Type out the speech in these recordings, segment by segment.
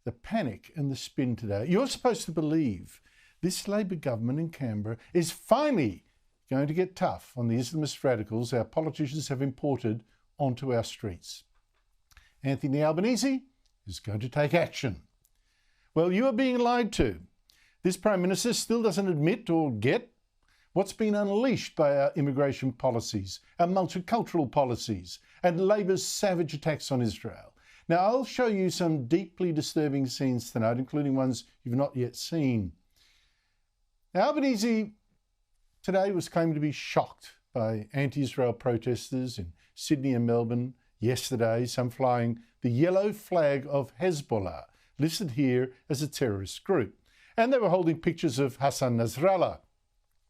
the panic and the spin today. You're supposed to believe this Labor government in Canberra is finally going to get tough on the Islamist radicals our politicians have imported onto our streets. Anthony Albanese is going to take action. Well, you are being lied to. This Prime Minister still doesn't admit or get what's been unleashed by our immigration policies, our multicultural policies, and Labor's savage attacks on Israel. Now, I'll show you some deeply disturbing scenes tonight, including ones you've not yet seen. Now, Albanese today was claimed to be shocked by anti-Israel protesters in Sydney and Melbourne yesterday, some flying the yellow flag of Hezbollah, listed here as a terrorist group. And they were holding pictures of Hassan Nasrallah,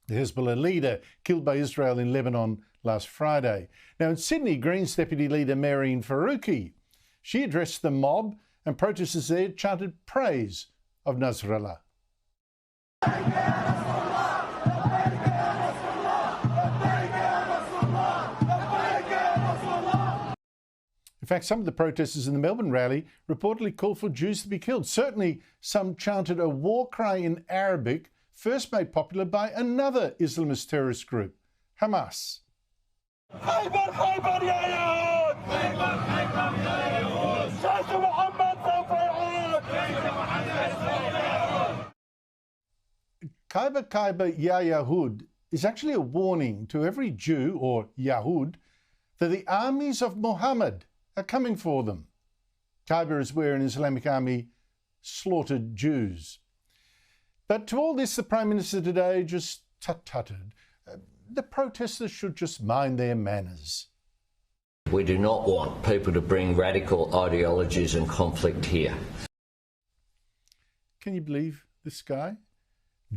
the Hezbollah leader killed by Israel in Lebanon last Friday. Now in Sydney, Greens Deputy Leader Marine Faruqi, she addressed the mob and protesters there chanted praise of Nasrallah. In fact, some of the protesters in the Melbourne rally reportedly called for Jews to be killed. Certainly, some chanted a war cry in Arabic, first made popular by another Islamist terrorist group, Hamas. Kaiba Kaiba Ya Yahud is actually a warning to every Jew, or Yahud, that the armies of Muhammad are coming for them. Kaiba is where an Islamic army slaughtered Jews. But to all this, the Prime Minister today just tut-tutted. The protesters should just mind their manners. We do not want people to bring radical ideologies and conflict here. Can you believe this guy?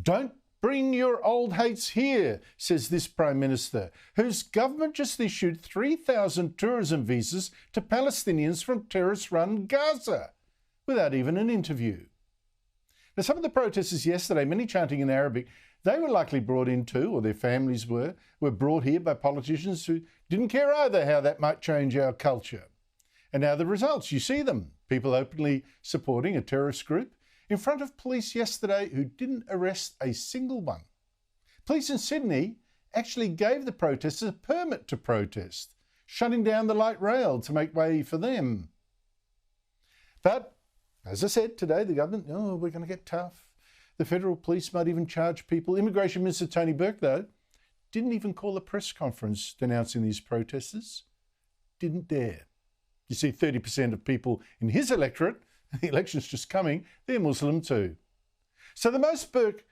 Don't bring your old hates here, says this Prime Minister, whose government just issued 3,000 tourism visas to Palestinians from terrorist-run Gaza, without even an interview. Now, some of the protesters yesterday, many chanting in Arabic, they were likely brought in too, or their families were brought here by politicians who didn't care either how that might change our culture. And now the results, you see them. People openly supporting a terrorist group in front of police yesterday who didn't arrest a single one. Police in Sydney actually gave the protesters a permit to protest, shutting down the light rail to make way for them. But, as I said today, the government, we're going to get tough. The federal police might even charge people. Immigration Minister Tony Burke, though, didn't even call a press conference denouncing these protesters. Didn't dare. You see, 30% of people in his electorate, the election's just coming, they're Muslim too. So the most Burke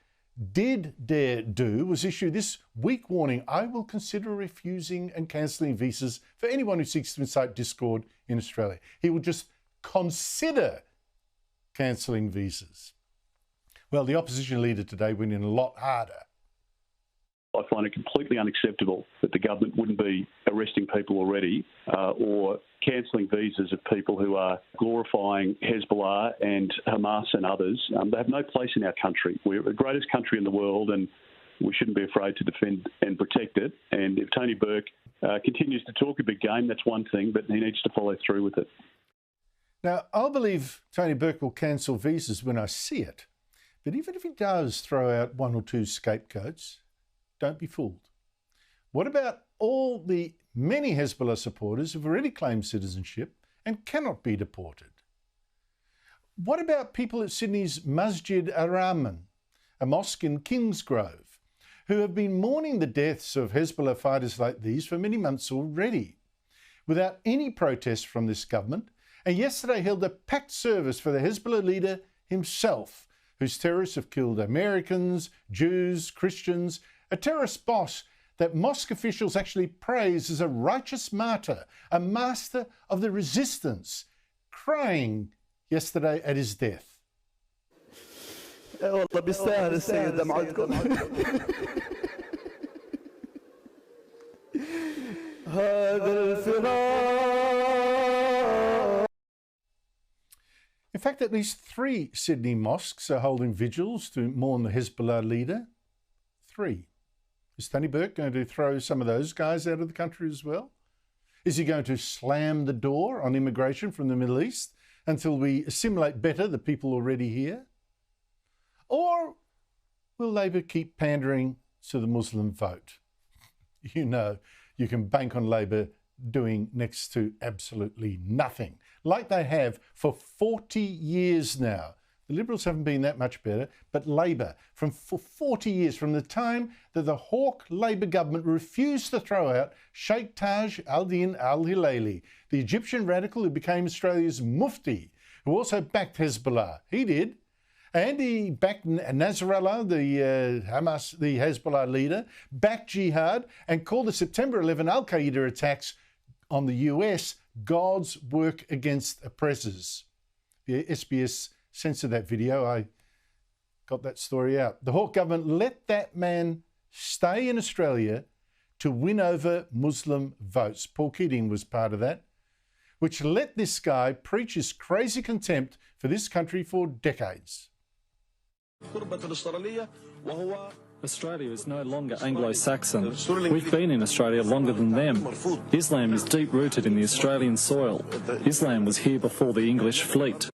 did dare do was issue this weak warning: I will consider refusing and cancelling visas for anyone who seeks to incite discord in Australia. He will just consider cancelling visas. Well, the opposition leader today went in a lot harder. I find it completely unacceptable that the government wouldn't be arresting people already or cancelling visas of people who are glorifying Hezbollah and Hamas and others. They have no place in our country. We're the greatest country in the world and we shouldn't be afraid to defend and protect it. And if Tony Burke continues to talk a big game, that's one thing, but he needs to follow through with it. Now, I'll believe Tony Burke will cancel visas when I see it. But even if he does throw out one or two scapegoats, don't be fooled. What about all the many Hezbollah supporters who've already claimed citizenship and cannot be deported? What about people at Sydney's Masjid Ar-Rahman, a mosque in Kingsgrove, who have been mourning the deaths of Hezbollah fighters like these for many months already, without any protest from this government, and yesterday held a packed service for the Hezbollah leader himself, whose terrorists have killed Americans, Jews, Christians, a terrorist boss that mosque officials actually praise as a righteous martyr, a master of the resistance, crying yesterday at his death. In fact, at least 3 Sydney mosques are holding vigils to mourn the Hezbollah leader. 3. Is Tony Burke going to throw some of those guys out of the country as well? Is he going to slam the door on immigration from the Middle East until we assimilate better the people already here? Or will Labor keep pandering to the Muslim vote? You know, you can bank on Labor doing next to absolutely nothing, like they have for 40 years now. The Liberals haven't been that much better, but Labor, for 40 years, from the time that the Hawke Labor government refused to throw out Sheikh Taj al-Din al-Hilali, the Egyptian radical who became Australia's mufti, who also backed Hezbollah. He did. And he backed Nasrallah, the Hezbollah leader, backed jihad, and called the September 11 al-Qaeda attacks on the US God's work against oppressors. The SBS censored that video. I got that story out. The Hawke government let that man stay in Australia to win over Muslim votes. Paul Keating was part of that, which let this guy preach his crazy contempt for this country for decades. Australia is no longer Anglo-Saxon. We've been in Australia longer than them. Islam is deep-rooted in the Australian soil. Islam was here before the English fleet.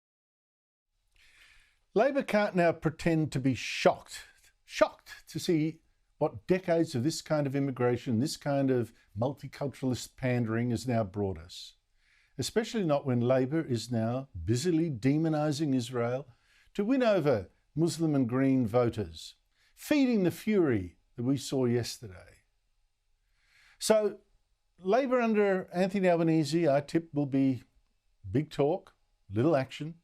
Labor can't now pretend to be shocked to see what decades of this kind of immigration, this kind of multiculturalist pandering has now brought us. Especially not when Labor is now busily demonising Israel to win over Muslim and Green voters, feeding the fury that we saw yesterday. So Labor under Anthony Albanese, I tip, will be big talk, little action,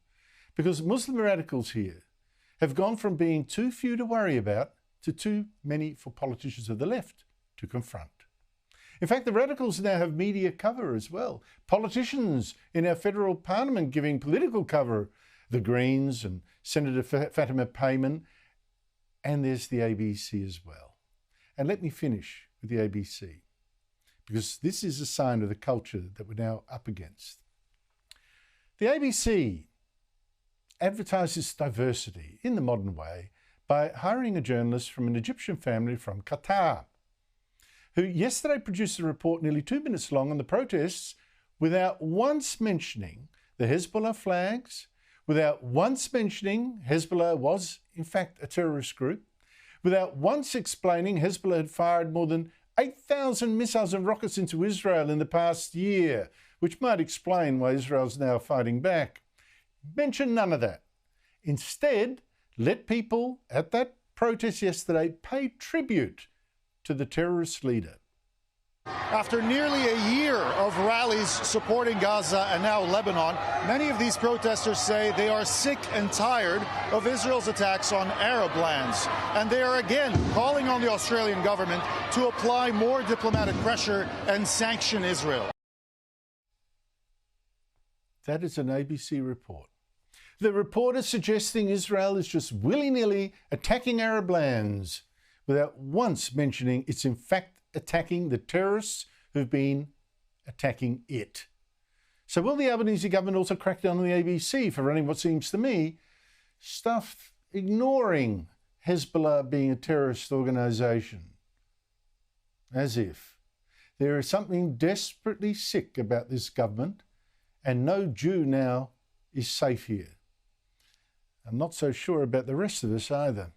because Muslim radicals here have gone from being too few to worry about to too many for politicians of the left to confront. In fact, the radicals now have media cover as well. Politicians in our federal parliament giving political cover, the Greens and Senator Fatima Payman, and there's the ABC as well. And let me finish with the ABC, because this is a sign of the culture that we're now up against. The ABC advertises diversity in the modern way by hiring a journalist from an Egyptian family from Qatar, who yesterday produced a report nearly 2 minutes long on the protests without once mentioning the Hezbollah flags, without once mentioning Hezbollah was in fact a terrorist group, without once explaining Hezbollah had fired more than 8,000 missiles and rockets into Israel in the past year, which might explain why Israel's now fighting back. Mention none of that. Instead, let people at that protest yesterday pay tribute to the terrorist leader. After nearly a year of rallies supporting Gaza and now Lebanon, many of these protesters say they are sick and tired of Israel's attacks on Arab lands. And they are again calling on the Australian government to apply more diplomatic pressure and sanction Israel. That is an ABC report. The report is suggesting Israel is just willy-nilly attacking Arab lands without once mentioning it's in fact attacking the terrorists who've been attacking it. So will the Albanese government also crack down on the ABC for running what seems to me stuff ignoring Hezbollah being a terrorist organisation? As if there is something desperately sick about this government and no Jew now is safe here. I'm not so sure about the rest of us either.